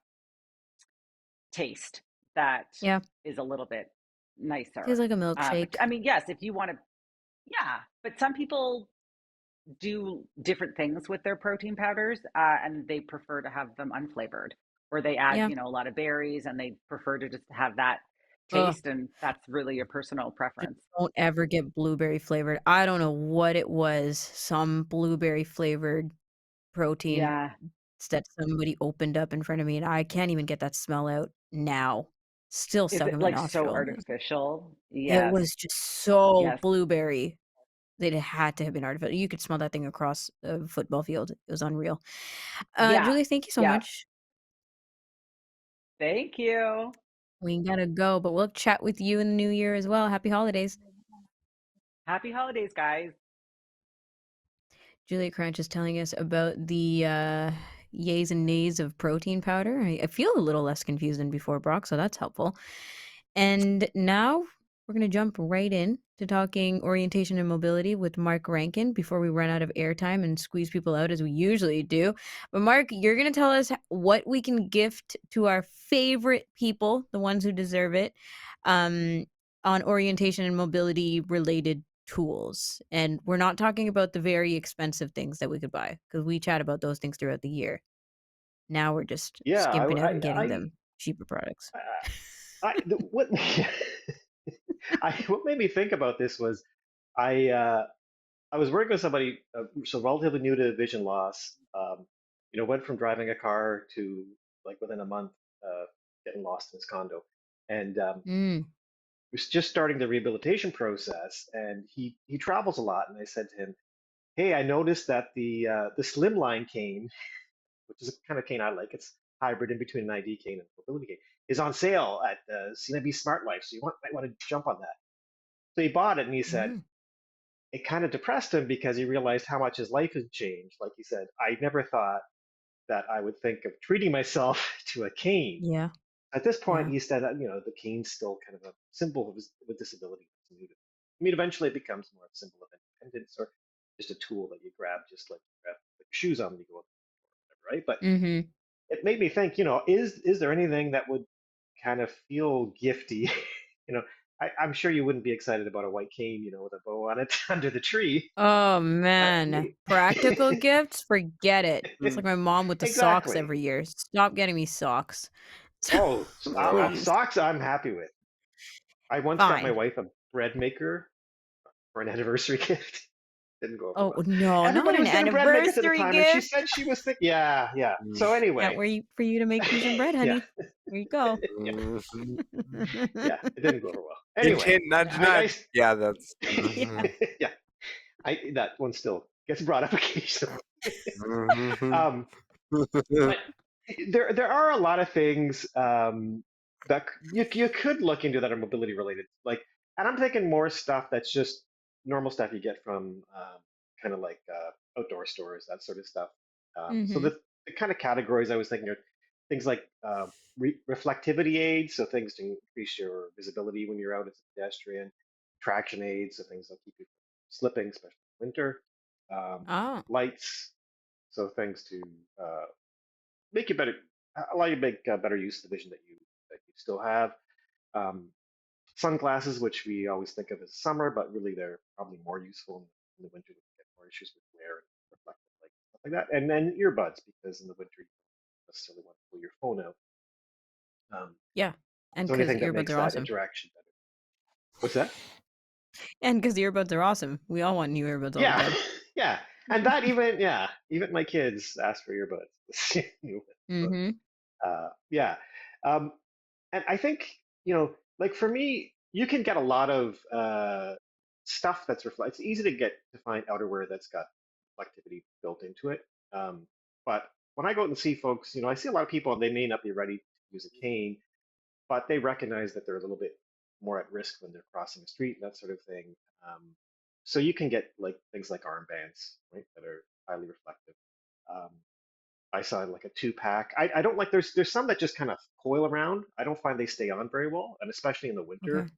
taste that Yeah. is a little bit Tastes nicer. like a But milkshake. I mean, yes, if you want to, yeah. But some people do different things with their protein powders, and they prefer to have them unflavored, or they add, Yeah. a lot of berries, and they prefer to just have that Ugh. taste, and that's really a personal Just preference. don't ever get blueberry flavored. I don't know what it was, some blueberry flavored protein Yeah, that somebody opened up in front of me, and I can't even get that smell out now. Still is stuck it in my like so nostril. artificial? It Yes, was just so yes, blueberry that it had to have been artificial. You could smell that thing across a football field. It was unreal. yeah, Julie, thank you so yeah. much. Thank you. We gotta go, but we'll chat with you in the new year as well. Happy holidays. Happy holidays, guys. Julia Karantjas is telling us about the yays and nays of protein powder. I feel a little less confused than before, Brock, so that's helpful. And now we're going to jump right in to talking orientation and mobility with Mark Rankin before we run out of airtime and squeeze people out as we usually do. But Mark, you're going to tell us what we can gift to our favorite people, the ones who deserve it, um, on orientation and mobility related tools. And we're not talking about the very expensive things that we could buy because we chat about those things throughout the year. Now we're just Yeah, skimping out and getting them cheaper products. what what made me think about this was I uh, I was working with somebody so relatively new to vision loss. Went from driving a car to like within a month getting lost in his condo, and Mm. was just starting the rehabilitation process. And he travels a lot, and I said to him, "Hey, I noticed that the slimline cane, which is a kind of cane I like. It's hybrid in between an ID cane and a mobility cane, is on sale at CNB Smart Life. So might want to jump on that." So he bought it, and he said Mm. it kind of depressed him because he realized how much his life had changed. Like he said, I never thought that I would think of treating myself to a cane. Yeah. At this point, Yeah. he said that the cane's still kind of a symbol of a disability. I mean, eventually it becomes more of a symbol of independence or just a tool that you grab, just like you grab your shoes on when you go out, whatever, right? But Mm-hmm. it made me think, is there anything that would kind of feel gifty? you know, I'm sure you wouldn't be excited about a white cane, with a bow on it under the tree. Oh But man, practical gifts, forget it. It's like my mom with the socks exactly. every year. Stop getting me socks. Oh, Please. socks I'm happy with. I once got my Fine. wife a bread maker for an anniversary gift. Didn't go over Oh well. no, not Everybody an was getting bread makers at the anniversary time, and she gift. said she was thick. Yeah, yeah. Mm. So Can't anyway, wait for you to make me some bread, yeah, honey. Here you go. yeah, Mhm. yeah. It didn't go over well. Hint, Anyway, hint, nudge, I, nudge. Yeah, that's. Yeah. yeah, that one still gets brought up occasionally. Mhm. Um, but there are a lot of things that you could look into that are mobility related. Like, and I'm thinking more stuff that's just normal stuff you get from kind of like outdoor stores, that sort of stuff. So Mm-hmm. the kind of categories I was thinking are things like reflectivity aids, so things to increase your visibility when you're out as a pedestrian, traction aids, so things that keep you from slipping, especially in winter, um, Oh. lights, so things to make you better, allow you to make better use of the vision that you still have. Um, Sunglasses, which we always think of as summer, but really they're probably more useful in the winter. We get more issues with glare and reflective light, stuff like that. And then earbuds, because in the winter you don't necessarily want to pull your phone out. Yeah. And So because anything that earbuds makes are that awesome. interaction better. What's that? And because earbuds are awesome. We all want new earbuds all the Yeah, time. yeah. And that even my kids ask for earbuds. So, Mm-hmm. yeah. Um, and I think, like for me, you can get a lot of stuff that's reflect. It's easy to find outerwear that's got reflectivity built into it. But when I go out and see folks, I see a lot of people and they may not be ready to use a cane, but they recognize that they're a little bit more at risk when they're crossing the street, that sort of thing. Um, so you can get like things like armbands, right, that are highly reflective. Um, I saw like a 2-pack. I don't like there's some that just kind of coil around. I don't find they stay on very well, and especially in the winter, Okay.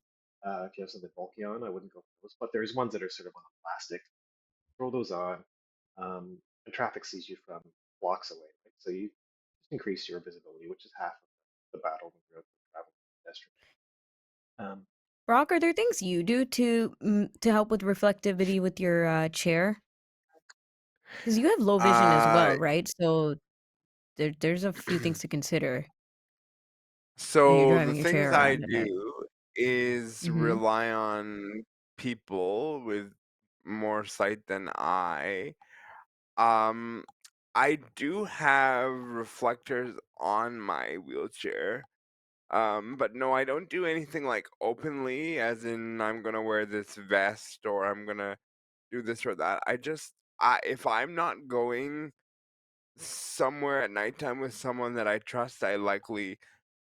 if you have something bulky on, I wouldn't go for those. But there's ones that are sort of on plastic. Throw those on, and traffic sees you from blocks away, right? So you just increase your visibility, which is half of the battle when you're out traveling pedestrian. Brock, are there things you do to help with reflectivity with your chair? Because you have low vision as Uh, well, right? So there's a few things to consider when you're so the driving your things chair I around at night. do is Mm-hmm. rely on people with more sight than I. Um, I do have reflectors on my wheelchair. But no, I don't do anything like openly, as in I'm gonna wear this vest or I'm gonna do this or that. If I'm not going somewhere at nighttime with someone that I trust, I likely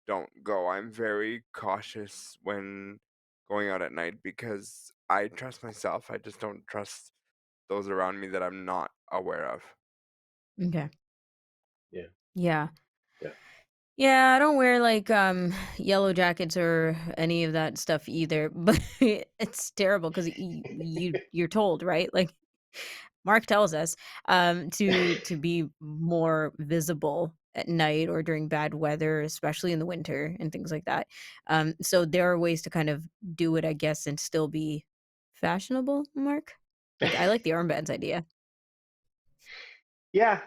don't go. I'm very cautious when going out at night because I trust myself. I just don't trust those around me that I'm not aware of. Okay. Yeah, Yeah. yeah. Yeah, I don't wear like yellow jackets or any of that stuff either, but it's terrible because you're told, right? Like Mark tells us to be more visible at night or during bad weather, especially in the winter and things like that. So there are ways to kind of do it, I guess, and still be fashionable, Mark. Like I like the armbands idea. Yeah.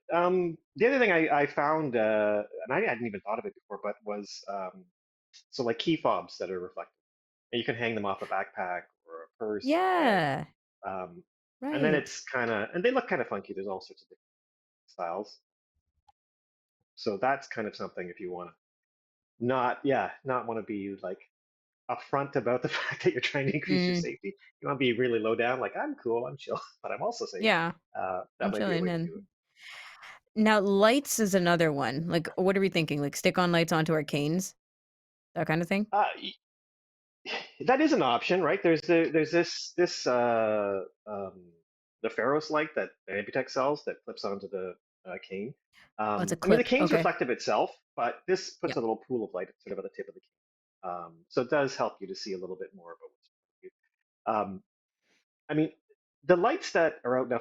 The other thing I found, and I hadn't even thought of it before, but was so like key fobs that are reflective. And you can hang them off a backpack or a purse or a bag. Yeah, Um, and then right. it's and they look kind of funky. There's all sorts of different styles. So that's kind of something if you want to not want to be like upfront about the fact that you're trying to increase your Mm, safety. You want to be really low down, like I'm cool, I'm chill, but I'm also safe. yeah, That I'm might be a chilling way to in. do it. Now, lights is another one. Like, what are we thinking? Like, stick on lights onto our canes, that kind of thing. That is an option, right? There's this the Pharos light that Amputech sells that clips onto the cane. Oh, it's a I mean, the clip. cane's Okay. reflective itself, but this puts Yep. a little pool of light sort of at the tip of the cane. So it does help you to see a little bit more about what's around you. I mean, the lights that are out now,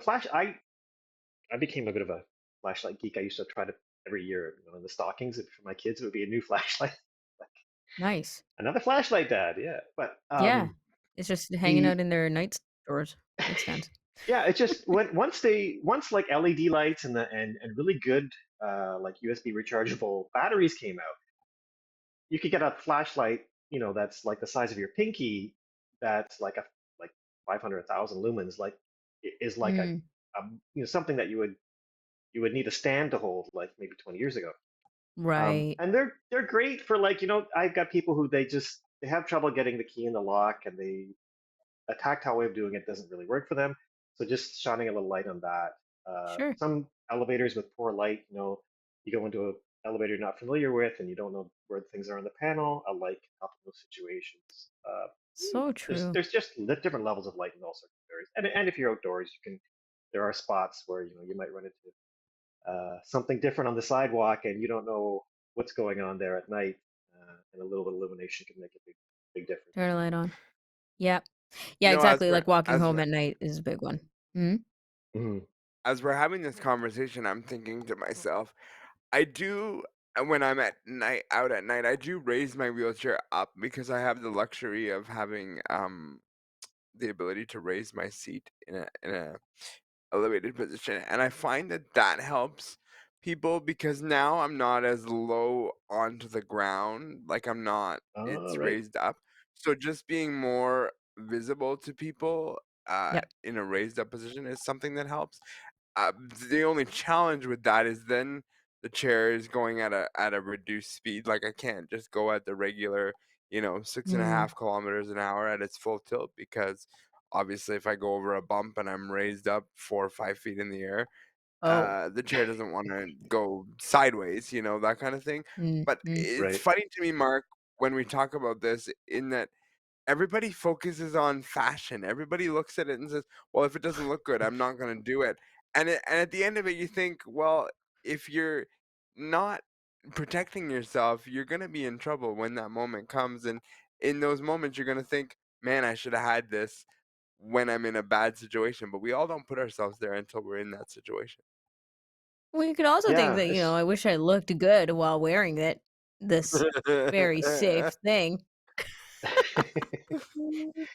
I became a bit of a flashlight geek. I used to try to every year, in the stockings for my kids, it would be a new flashlight. Like Nice. another flashlight, Dad. Yeah, but Yeah. It's just hanging the out in their nightstands. yeah, it just once like LED lights and really good like USB rechargeable batteries came out, you could get a flashlight, that's like the size of your pinky, that's like 500,000 lumens, like is like Mm, a something that you would need a stand to hold like maybe 20 years ago. right. And they're great for like, I've got people who they have trouble getting the key in the lock, and a tactile way of doing it doesn't really work for them. So just shining a little light on that. Sure. Some elevators with poor light, you go into an elevator you're not familiar with and you don't know where things are on the panel. A light can help in those situations. So There's true. there's just different levels of light in all sorts of areas. And if you're outdoors, there are spots where you might run into something different on the sidewalk and you don't know what's going on there at night. And a little bit of illumination can make a big difference. Turn a light on. Yep. You Yeah, know, exactly. Like walking home at night is a big one. Hmm. Mhm. as we're having this conversation, I'm thinking to myself, I do when I'm at night out at night, I do raise my wheelchair up because I have the luxury of having the ability to raise my seat in a elevated position, and I find that that helps people because now I'm not as low onto the ground, like I'm not, All it's right. raised up. So just being more visible to people Yep. in a raised up position is something that helps. Uh, the only challenge with that is then the chair is going at a reduced speed. Like I can't just go at the regular six and a Mm. half kilometers an hour at its full tilt, because obviously if I go over a bump and I'm raised up 4 or 5 feet in the air, Oh. the chair doesn't want to go sideways, that kind of thing. But Mm. it's Right. funny to me, Mark, when we talk about this, in that everybody focuses on fashion. Everybody looks at it and says, "Well, if it doesn't look good, I'm not going to do it." And at the end of it, you think, well, if you're not protecting yourself, you're going to be in trouble when that moment comes. And in those moments, you're going to think, "Man, I should have had this when I'm in a bad situation." But we all don't put ourselves there until we're in that situation. Well, you could also think Yeah. that, I wish I looked good while wearing this very safe thing. Yeah, Can't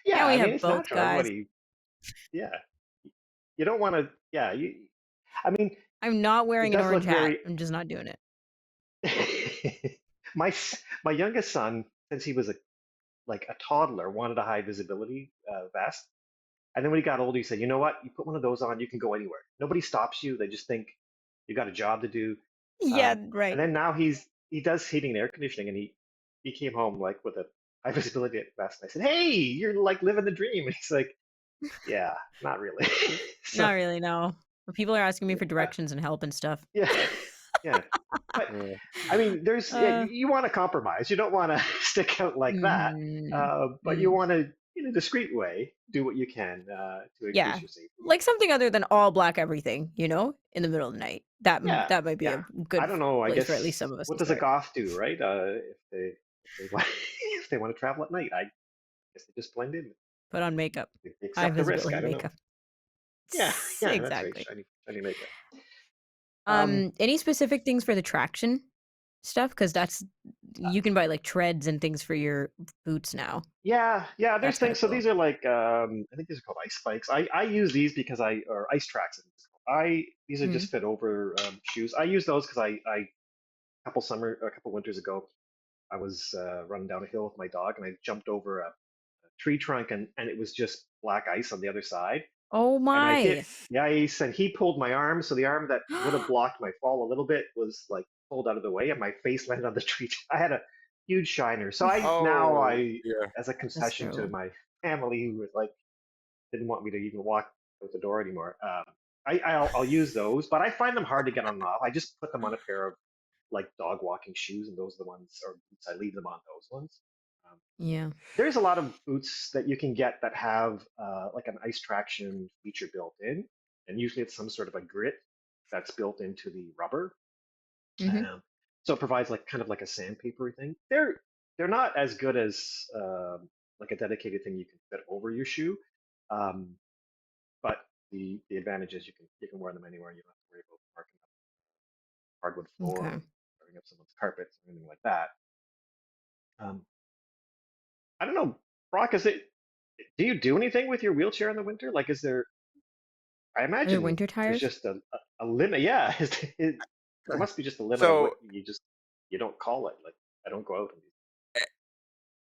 we I mean, have it's both, natural. guys? Everybody, yeah. You don't want to, yeah. I mean, I'm not it wearing an does orange look hat. very. I'm just not doing it. My youngest son, since he was like a toddler, wanted a high visibility vest. And then when he got older, he said, "You know what? You put one of those on, you can go anywhere. Nobody stops you. They just think you got a job to do." Yeah, And right. then now he does heating and air conditioning, and he came home like with a high visibility vest. And I said, "Hey, you're like living the dream." And he's like, "Yeah, not really." So Not really, no. But people are asking me for uh, directions and help and stuff. yeah, yeah. But Yeah. I mean, yeah, Uh, you want to compromise. You don't want to stick out like that, mhm, but you mm. want to, in a discreet way, do what you can to increase Yeah. your safety. Like something other than all black everything, in the middle of the night. Yeah, That might be yeah. a I good don't know. I place for at least some guess of us what to does a start. goth do, right? If they want if they want to travel at night, I guess they just blend in. Put on makeup. They High accept the risk. I visibility don't know. makeup. Yeah, yeah, that's right. Exactly. Shiny makeup. Um, Any specific things for the traction stuff? Because uh, you can buy like treads and things for your boots now. yeah, yeah. There's That's kind things. of So cool. these are like I think these are called ice spikes. I use these because or ice tracks. These are Mm. just fit over shoes. I use those because a couple winters ago, I was running down a hill with my dog, and I jumped over a tree trunk, and it was just black ice on the other side. Oh And I hit my. the ice, and he pulled my arm, so the arm that would have blocked my fall a little bit was like pulled out of the way, and my face landed on the tree. I had a huge shiner. So Oh, yeah. as a That's concession to terrible. my family who was like didn't want me to even walk out the door anymore, I'll use those, but I find them hard to get on and off. I just put them on a pair of like dog walking shoes, and those are the ones, or boots, I leave them on those ones. Um, Yeah. there's a lot of boots that you can get that have like an ice traction feature built in, and usually it's some sort of a grit that's built into the rubber. Hmm. Um, so it provides like kind of like a sandpapery thing. They're not as good as like a dedicated thing you can fit over your shoe, um, but the advantage is you can wear them anywhere. You don't have to worry about marking up hardwood floor Okay. or tearing up someone's carpets or anything like that. Um, I don't know, Brock. Do you do anything with your wheelchair in the winter? Like, is there? I Are there imagine winter there's tires? just a limit. Yeah, there must be just a limit of what So you don't call it. Like, I don't go out and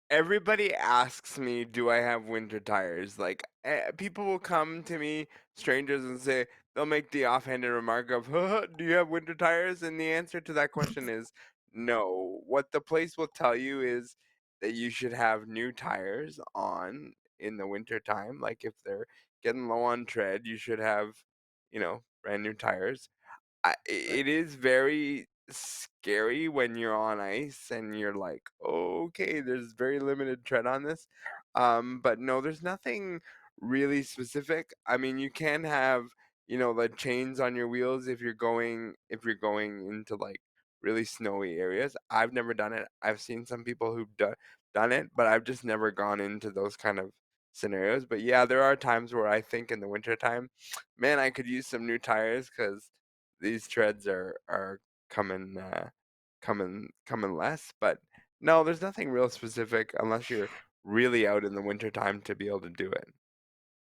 everybody asks me, do I have winter tires? Like, people will come to me, strangers, and say, they'll make the offhanded remark of, do you have winter tires? And the answer to that question is no. What the place will tell you is that you should have new tires on in the winter time. Like, if they're getting low on tread, you should have, brand new tires. right. It is very scary when you're on ice and you're like, "Oh, okay, there's very limited tread on this." But no, there's nothing really specific. I mean, you can have, the chains on your wheels if you're going into like really snowy areas. I've never done it. I've seen some people who've done it, but I've just never gone into those kind of scenarios. But yeah, there are times where I think in the wintertime, man, I could use some new tires because these treads are coming coming less. But no, there's nothing real specific unless you're really out in the winter time to be able to do it.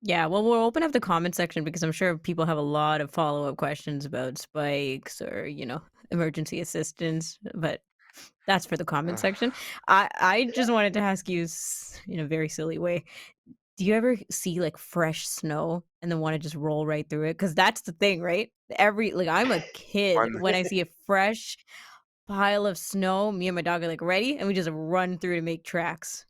Yeah, well, we'll open up the comment section because I'm sure people have a lot of follow-up questions about spikes or, emergency assistance, but that's for the comment Ugh. section. I just wanted to ask you in a very silly way. Do you ever see like fresh snow and then want to just roll right through it? Because that's the thing, right? I'm a kid One when I see a fresh pile of snow. Me and my dog are like ready, and we just run through to make tracks.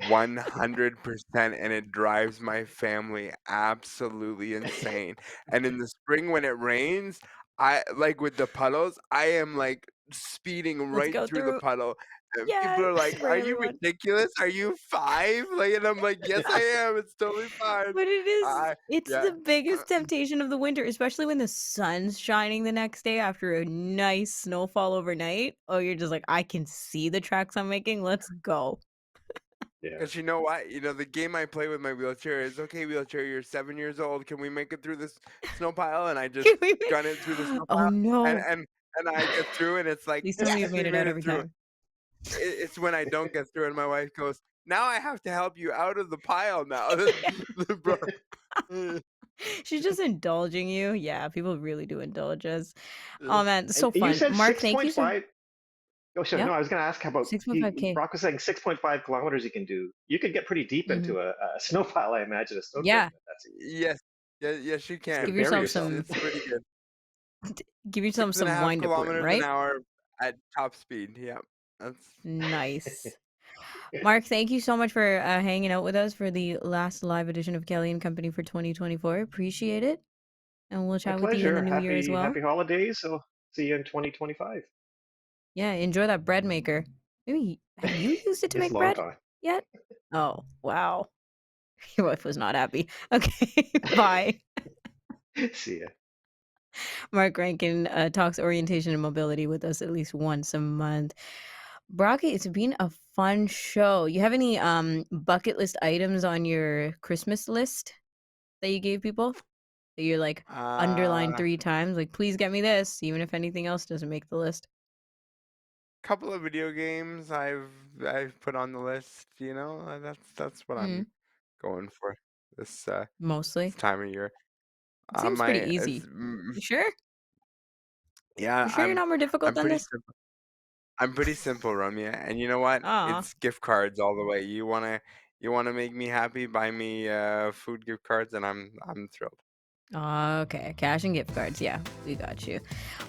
100%, and it drives my family absolutely insane. And in the spring when it rains, I like with the puddles, I am like speeding Let's right go through the through. puddle. And people Yeah, are like, spray "Are you everyone. ridiculous? Are you 5?" Like, and I'm like, "Yes, I am. It's totally fine." But it is I it's yeah. the biggest temptation of the winter, especially when the sun's shining the next day after a nice snowfall overnight. Oh, you're just like, "I can see the tracks I'm making. Let's go." Yeah. Because you know what? You know, the game I play with my wheelchair is, okay, wheelchair, you're 7 years old. Can we make it through this snow pile? And I just Can we make gun it through the snow Oh, pile, and no. and and I get through, and it's like, Please tell me you've yes, made we it out made it every through. time. It's when I don't get through, and my wife goes, "Now I have to help you out of the pile now." Bro. She's just indulging you. Yeah, people really do indulge us. Uh, Oh, man, And so you fun. said Mark, thank you so 6.5. Oh, sure. Yeah, No, I was going to ask how about 6.5K. Brock was saying 6.5 kilometers you can do. You could get pretty deep Mhm. into a snow pile, I imagine, a snow drift. Yeah, That's Yes, yes, you you can. give could bury yourself It's yourself. some it's pretty good. give yourself Six and a some half wind-up room, kilometers an right? hour at top speed. Yeah, that's Nice. Mark, thank you so much for hanging out with us for the last live edition of Kelly and Company for 2024. Appreciate it. And we'll My chat with you in the pleasure. new year as well. Happy holidays. So see you in 2025. Yeah, enjoy that bread maker. Maybe have you used it to It's make long bread time. yet? Oh, wow. Your wife was not happy. Okay, bye. See ya. Mark Rankin talks orientation and mobility with us at least once a month. Brocky, it's been a fun show. You have any bucket list items on your Christmas list that you gave people that you're like underlined uh 3 times? Like, please get me this, even if anything else doesn't make the list. couple of video games I've put on the list. You know, that's what Mm, I'm going for this this mostly. time of year. It seems pretty easy. You sure? Yeah, You sure you're not more difficult I'm than pretty this? simple. I'm pretty simple, Ramya. And you know what? Aw. It's gift cards all the way. You wanna make me happy? Buy me food gift cards, and I'm thrilled. Okay, cash and gift cards. Yeah, we got you.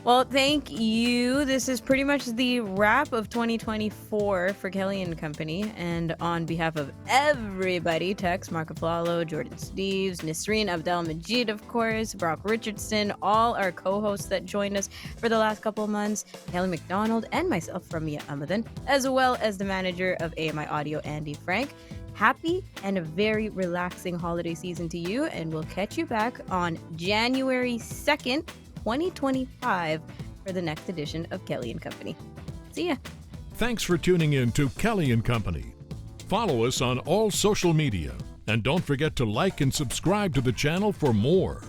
Well, thank you. This is pretty much the wrap of 2024 for Kelly and Company. And on behalf of everybody, Tex, Marco Flalo, Jordan Steves, Nisreen Abdel Majid, of course, Brock Richardson, all our co-hosts that joined us for the last couple of months, Kelly McDonald, and myself, Ramya Amadan, as well as the manager of AMI Audio, Andy Frank. Happy and a very relaxing holiday season to you, and we'll catch you back on January 2nd, 2025 for the next edition of Kelly and Company. See ya. Thanks for tuning in to Kelly and Company. Follow us on all social media and don't forget to like and subscribe to the channel for more.